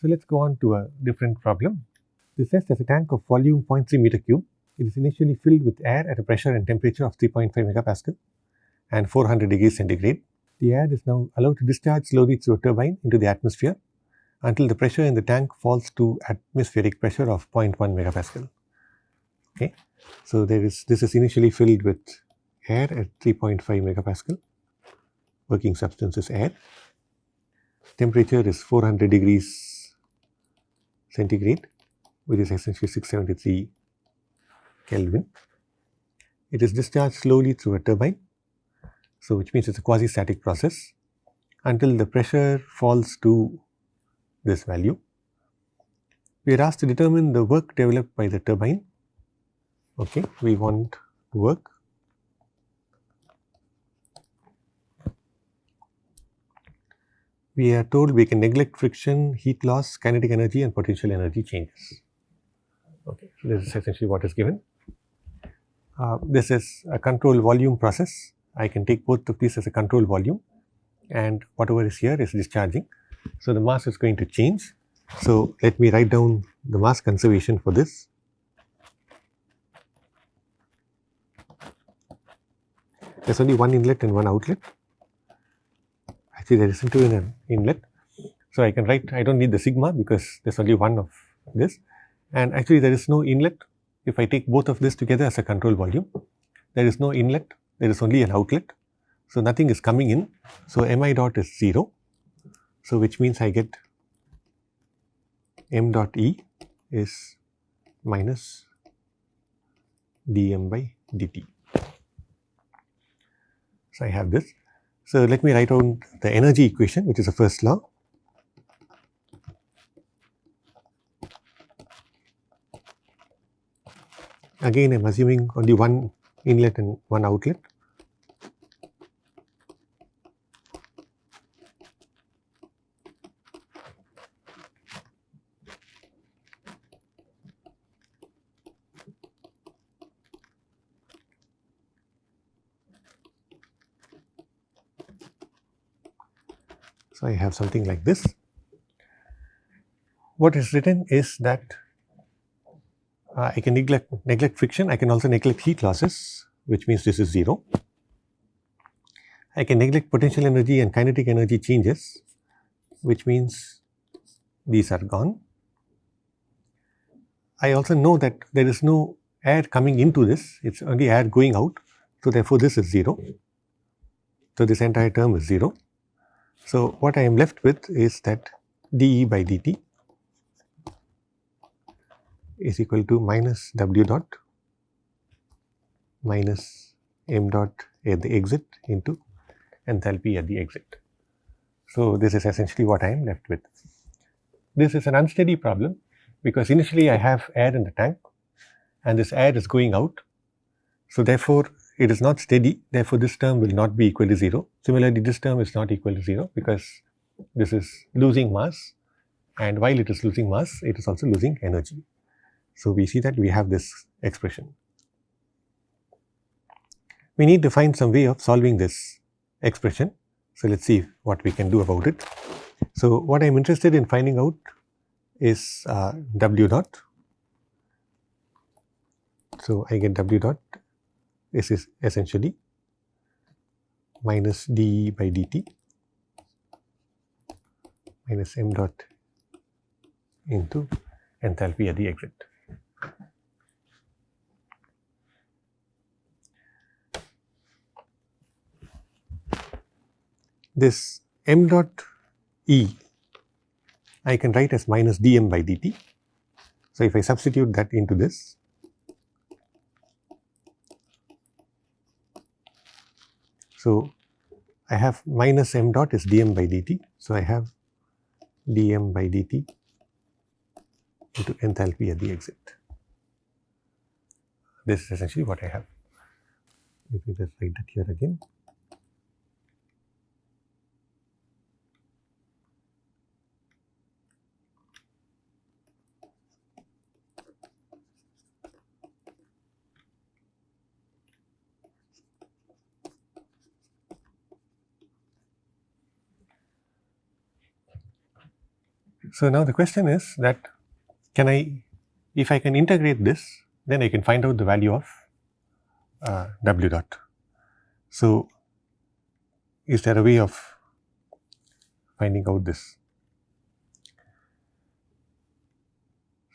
So let's go on to a different problem. This says there's a tank of volume 0.3 meter cube. It is initially filled with air at a pressure and temperature of 3.5 megapascal and 400 degrees centigrade. The air is now allowed to discharge slowly through a turbine into the atmosphere until the pressure in the tank falls to atmospheric pressure of 0.1 megapascal. Okay, so this is initially filled with air at 3.5 megapascal. Working substance is air. Temperature is 400 degrees centigrade, which is essentially 673 Kelvin. It is discharged slowly through a turbine, so which means it's a quasi-static process, until the pressure falls to this value. We are asked to determine the work developed by the turbine. Okay, we want work. We are told we can neglect friction, heat loss, kinetic energy and potential energy changes. Okay, so this is essentially what is given. This is a control volume process. I can take both of these as a control volume, and whatever is here is discharging. So the mass is going to change. So let me write down the mass conservation for this. There's only one inlet and one outlet. Actually, there isn't even an inlet. So I can write, I don't need the sigma because there's only one of this. And actually there is no inlet. If I take both of this together as a control volume, there is no inlet, there is only an outlet. So nothing is coming in. So mi dot is 0. So which means I get m dot e is minus dm by dt. So I have this. So let me write down the energy equation, which is the first law. Again, I'm assuming only one inlet and one outlet. So I have something like this. What is written is that I can neglect friction. I can also neglect heat losses, which means this is 0. I can neglect potential energy and kinetic energy changes, which means these are gone. I also know that there is no air coming into this, it's only air going out. So therefore this is 0. So this entire term is 0. So what I am left with is that dE by dt is equal to minus W dot minus m dot at the exit into enthalpy at the exit. So this is essentially what I am left with. This is an unsteady problem because initially I have air in the tank and this air is going out. So therefore it is not steady, therefore this term will not be equal to 0. Similarly, this term is not equal to 0 because this is losing mass, and while it is losing mass, it is also losing energy. So we see that we have this expression. We need to find some way of solving this expression. So let's see what we can do about it. So what I'm interested in finding out is W dot. So I get W dot. This is essentially minus dE by dt minus m dot into enthalpy at the exit. This m dot E I can write as minus dm by dt. So if I substitute that into this, so I have minus m dot is dm by dt. So I have dm by dt into enthalpy at the exit. This is essentially what I have. Let me just write that here again. So now the question is that if I can integrate this, then I can find out the value of W dot. So is there a way of finding out this?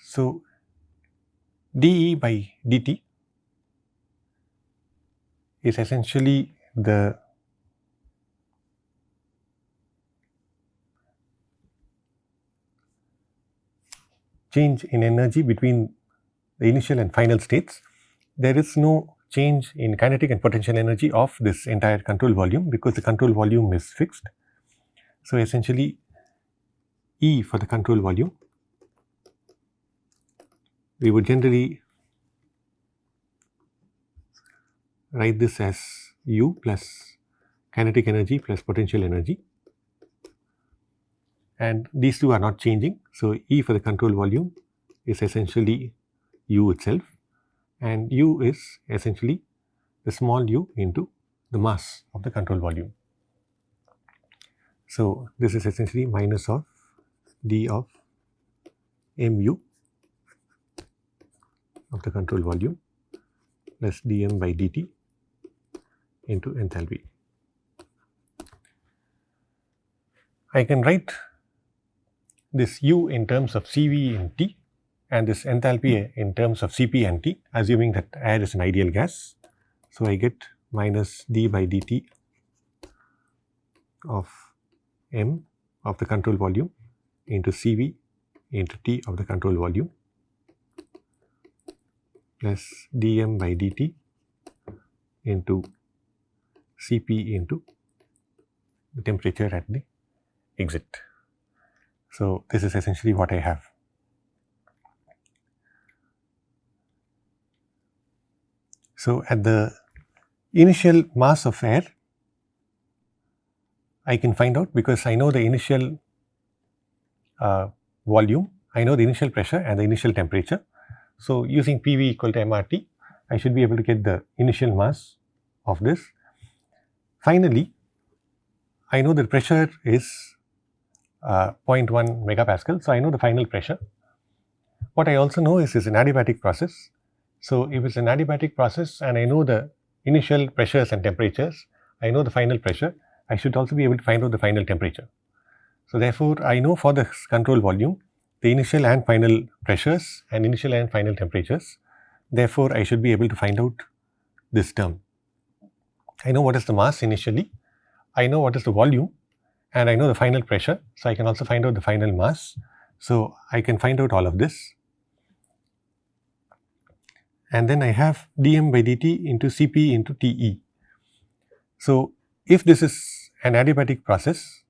So dE by dt is essentially the change in energy between the initial and final states. There is no change in kinetic and potential energy of this entire control volume because the control volume is fixed. So essentially E for the control volume, we would generally write this as U plus kinetic energy plus potential energy, and these two are not changing. So E for the control volume is essentially U itself, and U is essentially the small u into the mass of the control volume. So this is essentially minus of d of mu of the control volume plus dm by dt into enthalpy. I can write this u in terms of Cv and T and this enthalpy in terms of Cp and T, assuming that air is an ideal gas. So I get minus d by dt of m of the control volume into Cv into T of the control volume plus dm by dt into Cp into the temperature at the exit. So this is essentially what I have. So at the initial mass of air, I can find out because I know the initial volume, I know the initial pressure and the initial temperature. So using PV equal to MRT, I should be able to get the initial mass of this. Finally, I know the pressure is 0.1 megapascal, so I know the final pressure. What I also know is it's an adiabatic process. So if it's an adiabatic process and I know the initial pressures and temperatures, I know the final pressure, I should also be able to find out the final temperature. So therefore, I know for the control volume, the initial and final pressures and initial and final temperatures. Therefore, I should be able to find out this term. I know what is the mass initially, I know what is the volume, and I know the final pressure. So I can also find out the final mass. So I can find out all of this. And then I have dm by dt into Cp into Te. So if this is an adiabatic process,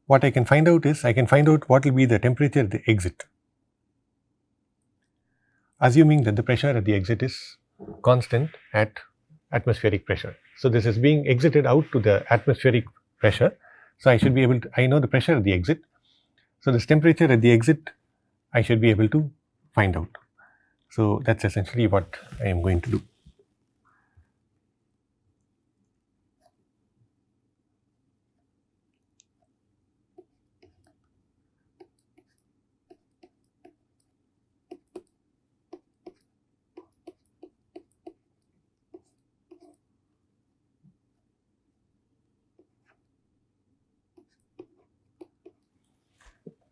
what I can find out is I can find out what will be the temperature at the exit, assuming that the pressure at the exit is constant at atmospheric pressure. So this is being exited out to the atmospheric pressure. So I should be able to, I know the pressure at the exit. So this temperature at the exit, I should be able to find out. So that's essentially what I am going to do.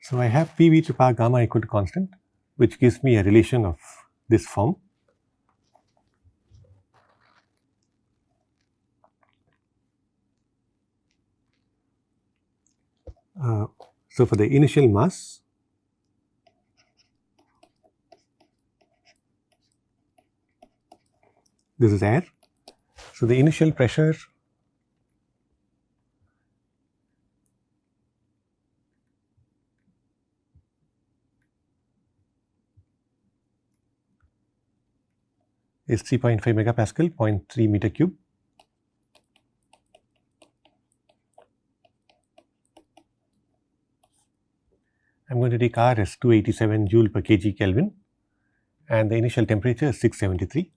So I have PV to power gamma equal to constant, which gives me a relation of this form. So for the initial mass, this is air. So the initial pressure is 3.5 megapascal, 0.3 meter cube. I'm going to take R as 287 joule per kg Kelvin, and the initial temperature is 673.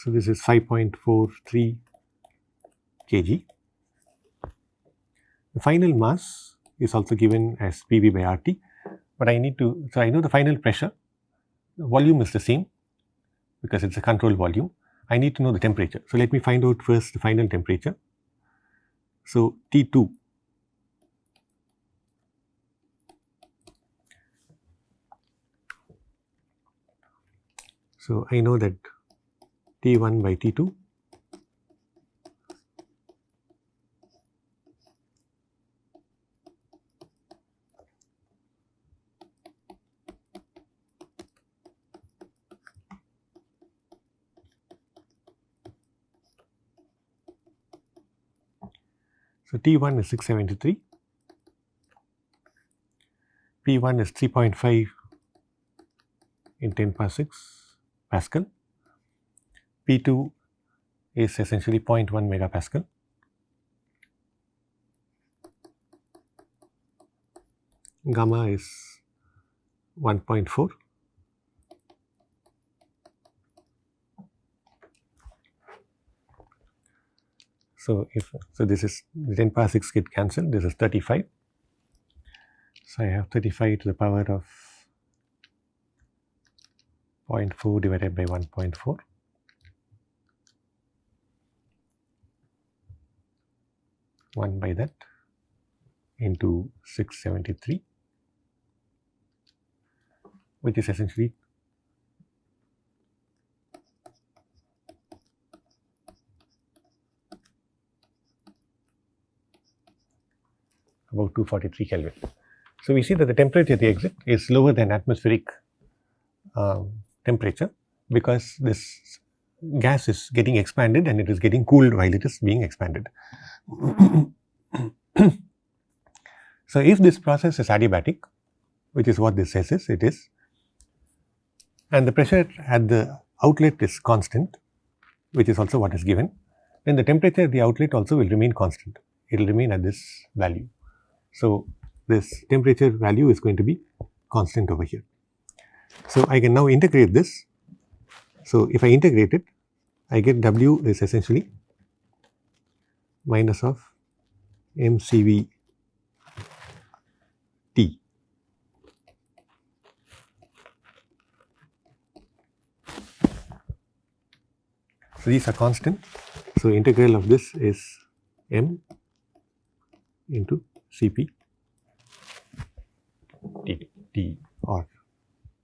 So this is 5.43 kg. The final mass is also given as PV by RT, but I need to, so I know the final pressure, the volume is the same because it's a control volume. I need to know the temperature. So let me find out first the final temperature. So T2. So I know that T1 by T2 so T1 is 673, P1 is 3.5 in 10 power 6 Pascal, P2 is essentially 0.1 megapascal, gamma is 1.4, so this is the 10 power 6 get cancelled, this is 35, so I have 35 to the power of 0.4 divided by 1.4, one by that into 673, which is essentially about 243 Kelvin. So we see that the temperature at the exit is lower than atmospheric temperature because this gas is getting expanded and it is getting cooled while it is being expanded. So if this process is adiabatic, which is what this says it is, and the pressure at the outlet is constant, which is also what is given, then the temperature at the outlet also will remain constant. It will remain at this value. So this temperature value is going to be constant over here. So I can now integrate this. So if I integrate it, I get W is essentially minus of mCV T. So these are constant. So integral of this is m into Cp T or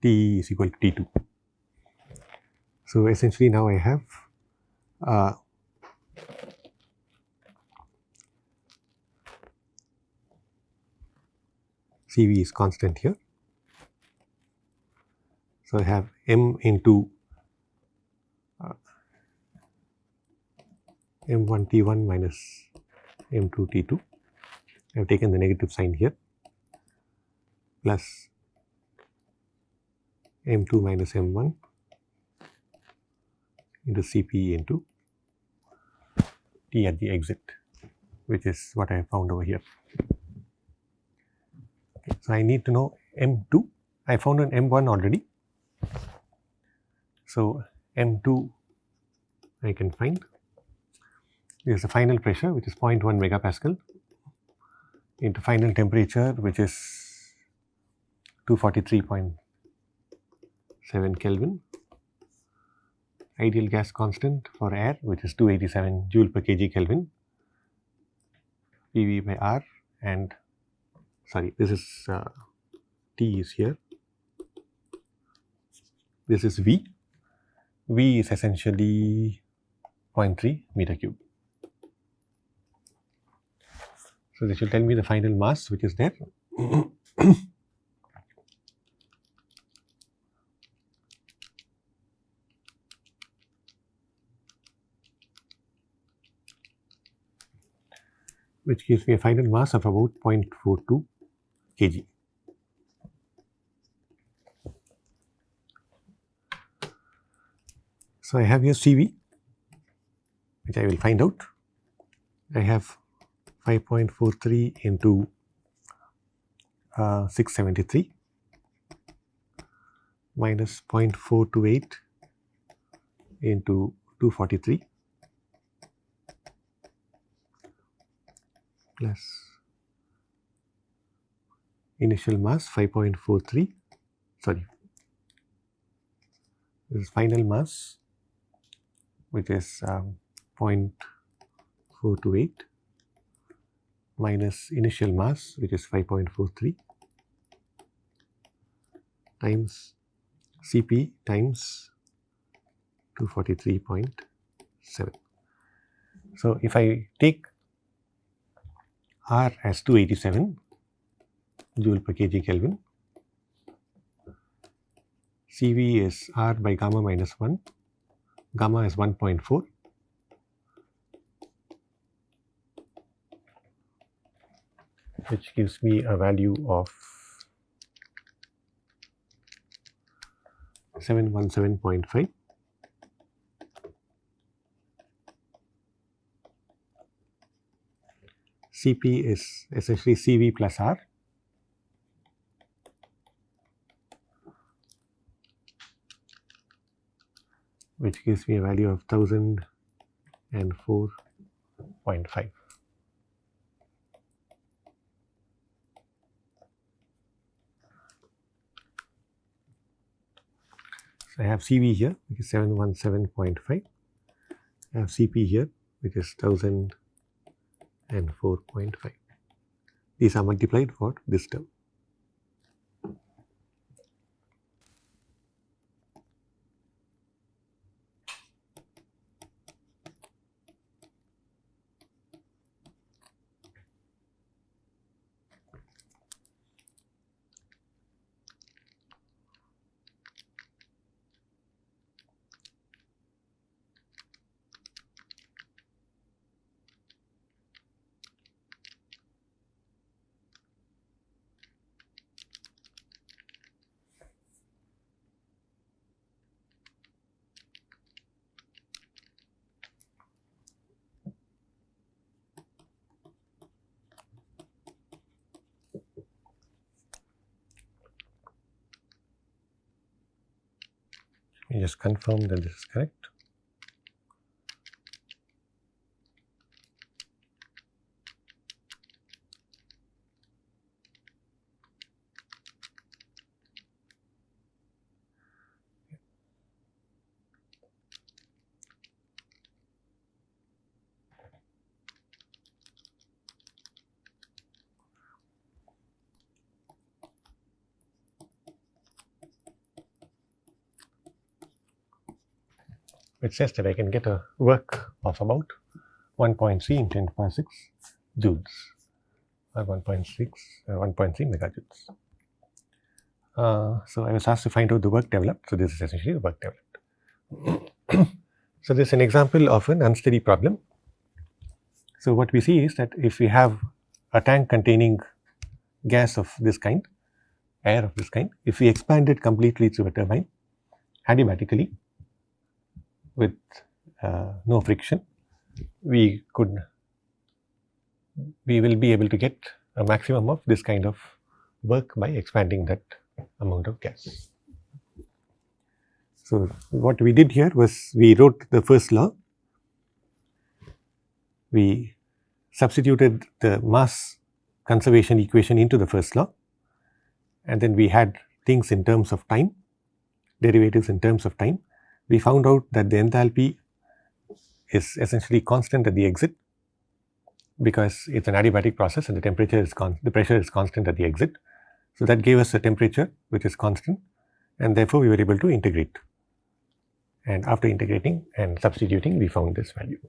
T is equal to T2. So essentially now I have Cv is constant here. So I have m into m1 T1 minus m2 T2. I have taken the negative sign here, plus m2 minus m1 into Cp into T at the exit, which is what I found over here. Okay, so I need to know m2. I found an m1 already. So m2 I can find. This is the final pressure, which is 0.1 megapascal, into final temperature, which is 243.7 Kelvin. Ideal gas constant for air, which is 287 joule per kg Kelvin, PV by R, and sorry, this is T is here. This is V. V is essentially 0.3 meter cube. So this will tell me the final mass which is there. Which gives me a final mass of about 0.42 kg. So I have here Cv, which I will find out. I have 5.43 into 673 minus 0.428 into 243 plus initial mass 5.43, sorry, this is final mass, which is 0.428 minus initial mass, which is 5.43 times Cp times 243.7. So, if I take R as 287 joule per kg Kelvin, Cv is R by gamma minus 1, gamma is 1.4, which gives me a value of 717.5. Cp is essentially Cv plus R, which gives me a value of 1004.5. So, I have Cv here, which is 717.5. I have Cp here, which is 1004.5. These are multiplied for this term. Let me just confirm that this is correct. It says that I can get a work of about 1.3 in 10 to the power 6 joules, or 1.3 megajoules. So, I was asked to find out the work developed. So, this is essentially the work developed. So, this is an example of an unsteady problem. So, what we see is that if we have a tank containing gas of this kind, air of this kind, if we expand it completely through a turbine adiabatically with no friction, we will be able to get a maximum of this kind of work by expanding that amount of gas. So, what we did here was we wrote the first law, we substituted the mass conservation equation into the first law, and then we had things in terms of time, derivatives in terms of time. We found out that the enthalpy is essentially constant at the exit, because it is an adiabatic process and the temperature is the pressure is constant at the exit. So, that gave us a temperature which is constant, and therefore, we were able to integrate, and after integrating and substituting we found this value.